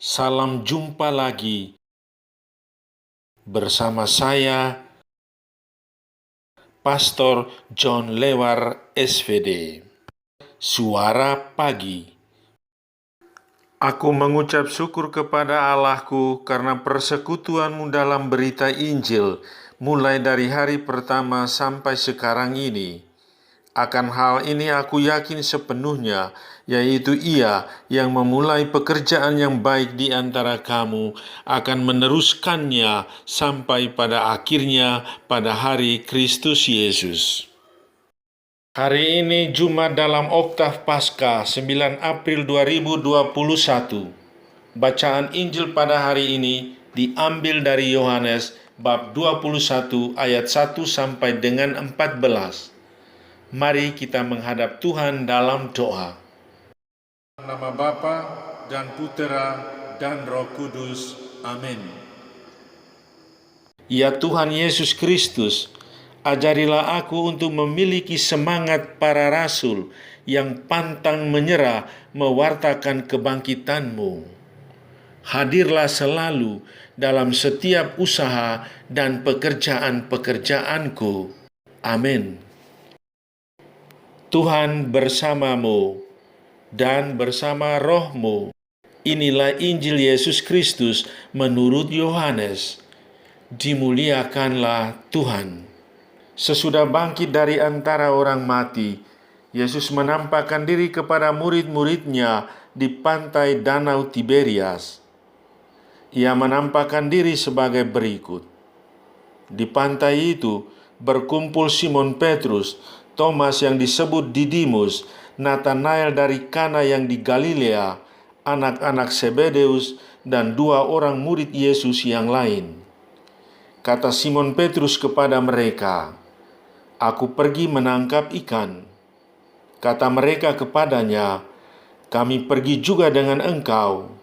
Salam jumpa lagi bersama saya, Pastor John Lewar SVD. Suara Pagi. Aku mengucap syukur kepada Allahku karena persekutuanmu dalam berita Injil, mulai dari hari pertama sampai sekarang ini. Akan hal ini aku yakin sepenuhnya, yaitu Ia yang memulai pekerjaan yang baik di antara kamu akan meneruskannya sampai pada akhirnya pada hari Kristus Yesus. Hari ini Jumat dalam Oktav Paskah 9 April 2021. Bacaan Injil pada hari ini diambil dari Yohanes bab 21 ayat 1 sampai dengan 14. Mari kita menghadap Tuhan dalam doa. Nama Bapa dan Putera dan Roh Kudus. Amin. Ya Tuhan Yesus Kristus, ajarilah aku untuk memiliki semangat para rasul yang pantang menyerah mewartakan kebangkitan-Mu. Hadirlah selalu dalam setiap usaha dan pekerjaan-pekerjaanku. Amin. Tuhan bersamamu dan bersama rohmu. Inilah Injil Yesus Kristus menurut Yohanes. Dimuliakanlah Tuhan. Sesudah bangkit dari antara orang mati, Yesus menampakkan diri kepada murid-muridnya di pantai Danau Tiberias. Ia menampakkan diri sebagai berikut. Di pantai itu berkumpul Simon Petrus, Thomas yang disebut Didimus, Nathanael dari Kana yang di Galilea, anak-anak Zebedeus, dan 2 orang murid Yesus yang lain. Kata Simon Petrus kepada mereka, "Aku pergi menangkap ikan." Kata mereka kepadanya, "Kami pergi juga dengan engkau."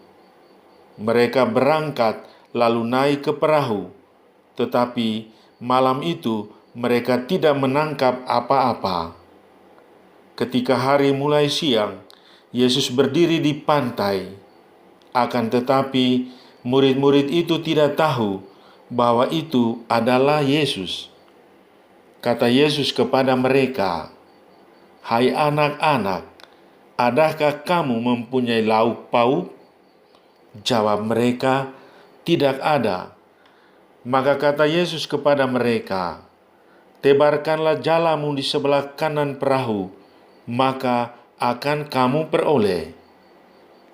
Mereka berangkat lalu naik ke perahu, tetapi malam itu mereka tidak menangkap apa-apa. Ketika hari mulai siang, Yesus berdiri di pantai. Akan tetapi, murid-murid itu tidak tahu bahwa itu adalah Yesus. Kata Yesus kepada mereka, "Hai anak-anak, adakah kamu mempunyai lauk pauk?" Jawab mereka, "Tidak ada." Maka kata Yesus kepada mereka, "Tebarkanlah jalamu di sebelah kanan perahu, maka akan kamu peroleh."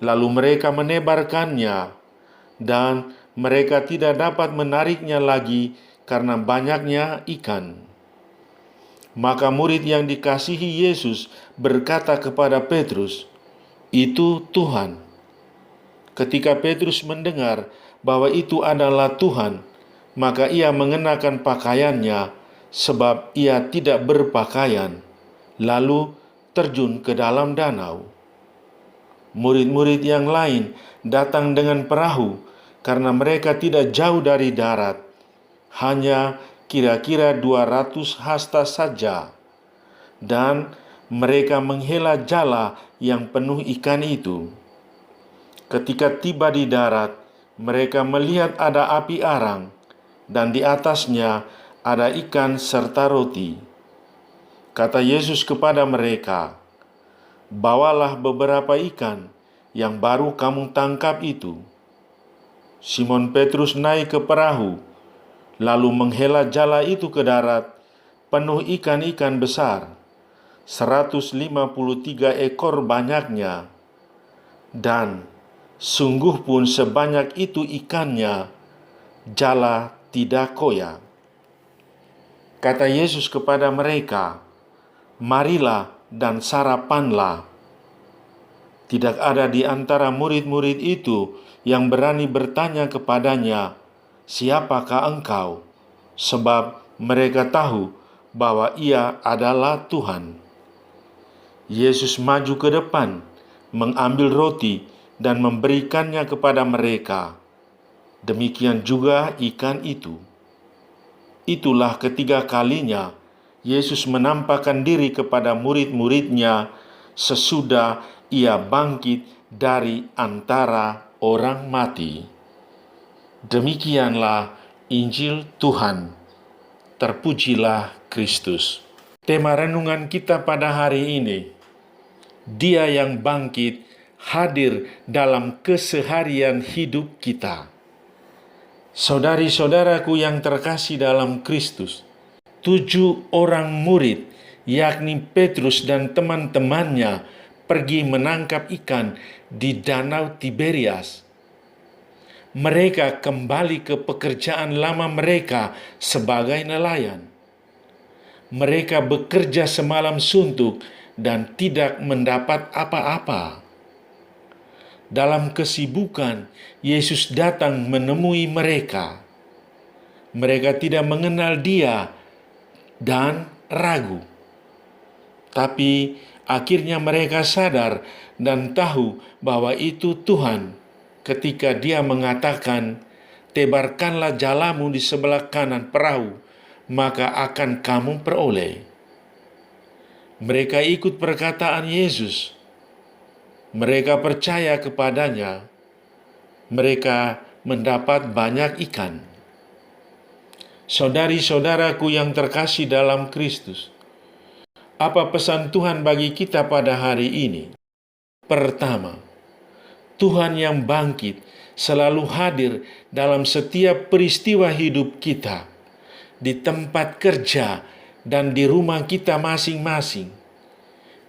Lalu mereka menebarkannya, dan mereka tidak dapat menariknya lagi karena banyaknya ikan. Maka murid yang dikasihi Yesus berkata kepada Petrus, "Itu Tuhan." Ketika Petrus mendengar bahwa itu adalah Tuhan, maka ia mengenakan pakaiannya, sebab ia tidak berpakaian, lalu terjun ke dalam danau. Murid-murid yang lain datang dengan perahu karena mereka tidak jauh dari darat, hanya kira-kira 200 hasta saja, dan mereka menghela jala yang penuh ikan itu. Ketika tiba di darat, mereka melihat ada api arang, dan di atasnya ada ikan serta roti. Kata Yesus kepada mereka, "Bawalah beberapa ikan yang baru kamu tangkap itu." Simon Petrus naik ke perahu, lalu menghela jala itu ke darat, penuh ikan-ikan besar, 153 ekor banyaknya. Dan sungguh pun sebanyak itu ikannya, jala tidak koyak. Kata Yesus kepada mereka, "Marilah dan sarapanlah." Tidak ada di antara murid-murid itu yang berani bertanya kepadanya, "Siapakah engkau?" Sebab mereka tahu bahwa ia adalah Tuhan. Yesus maju ke depan, mengambil roti dan memberikannya kepada mereka. Demikian juga ikan itu. Itulah ketiga kalinya Yesus menampakkan diri kepada murid-muridnya sesudah ia bangkit dari antara orang mati. Demikianlah Injil Tuhan. Terpujilah Kristus. Tema renungan kita pada hari ini, Dia yang bangkit hadir dalam keseharian hidup kita. Saudari-saudaraku yang terkasih dalam Kristus, 7 orang murid, yakni Petrus dan teman-temannya, pergi menangkap ikan di Danau Tiberias. Mereka kembali ke pekerjaan lama mereka sebagai nelayan. Mereka bekerja semalam suntuk dan tidak mendapat apa-apa. Dalam kesibukan, Yesus datang menemui mereka. Mereka tidak mengenal Dia dan ragu. Tapi akhirnya mereka sadar dan tahu bahwa itu Tuhan ketika Dia mengatakan, "Tebarkanlah jalamu di sebelah kanan perahu, maka akan kamu peroleh." Mereka ikut perkataan Yesus. Mereka percaya kepadanya. Mereka mendapat banyak ikan. Saudari-saudaraku yang terkasih dalam Kristus, apa pesan Tuhan bagi kita pada hari ini? Pertama, Tuhan yang bangkit selalu hadir dalam setiap peristiwa hidup kita, di tempat kerja dan di rumah kita masing-masing.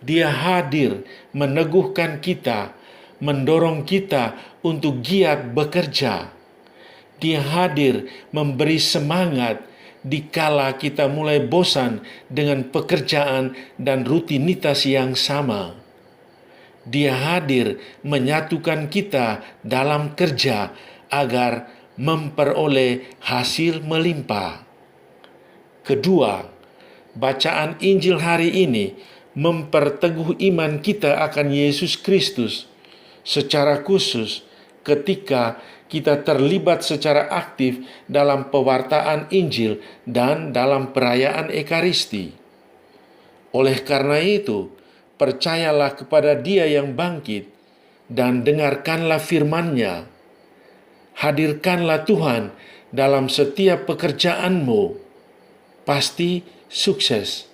Dia hadir meneguhkan kita, mendorong kita untuk giat bekerja. Dia hadir memberi semangat dikala kita mulai bosan dengan pekerjaan dan rutinitas yang sama. Dia hadir menyatukan kita dalam kerja agar memperoleh hasil melimpah. Kedua, bacaan Injil hari ini memperteguh iman kita akan Yesus Kristus, secara khusus ketika kita terlibat secara aktif dalam pewartaan Injil dan dalam perayaan Ekaristi. Oleh karena itu, percayalah kepada Dia yang bangkit dan dengarkanlah firman-Nya. Hadirkanlah Tuhan dalam setiap pekerjaanmu. Pasti sukses.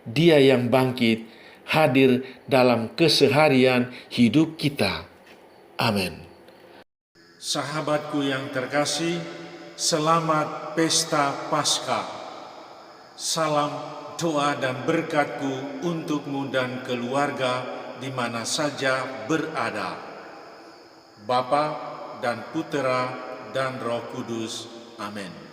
Dia yang bangkit hadir dalam keseharian hidup kita. Amin. Sahabatku yang terkasih, selamat pesta Paskah. Salam doa dan berkatku untukmu dan keluarga di mana saja berada. Bapa dan Putera dan Roh Kudus. Amin.